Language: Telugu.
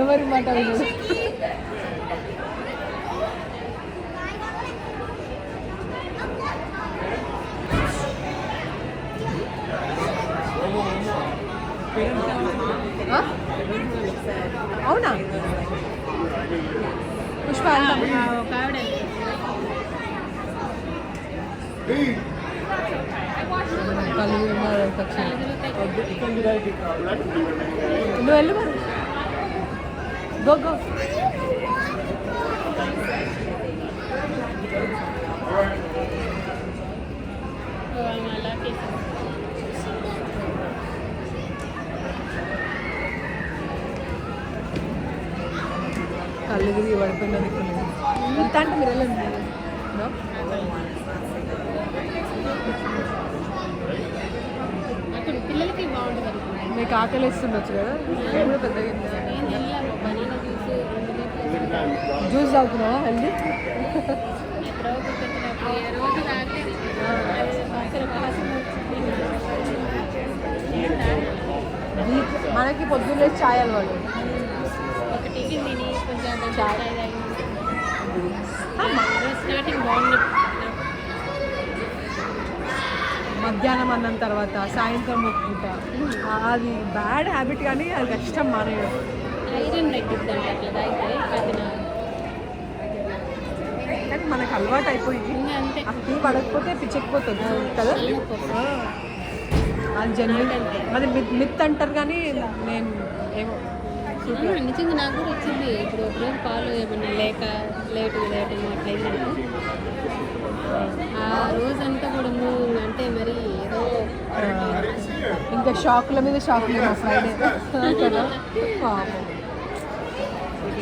ఎవరి మాట వినడు. అవునా పుష్ప నువ్వు వెళ్ళు మరి గో గో కళ్ళు తిరిగి పడిపోయినది ఎంత అంటే మీరు వెళ్ళండి. పిల్లలకి బాగుంటుంది. మీకు ఆకలి వేస్తుండొచ్చు కదా, నేను కూడా పెద్దగా జ్యూస్ తాగుతున్నావా హెల్దీ? మనకి పొద్దున్నే ఛాయ్ అలవాటు. ఒక టిఫిన్ తిని కొంచెం ఛాయ్ స్టార్టింగ్ బాగుంది. మధ్యాహ్నం అన్నం తర్వాత సాయంత్రం ఒప్పుకుంట అది బ్యాడ్ హ్యాబిట్, కానీ అది కష్టం మానేయడం. ఐరన్ తగ్గిద్దంట అట్లా అయితే కానీ మనకు అలవాటు అయిపోయింది. అంతే ఆ టీ పడకపోతే పిచ్చకపోతుంది కదా. అది జనరల్ అది మిత్ అంటారు, కానీ నేను ఏమో నిజంగా నాకు కూడా వచ్చింది. ఇప్పుడు ఒకరోజు పాలు ఏమన్నా లేటుగా అట్లయిందంటే ఆ రోజంతా కూడా అంటే మరి ఏదో ఇంకా షాకుల మీద షాకులు ఫ్రైడే కదా పాపం.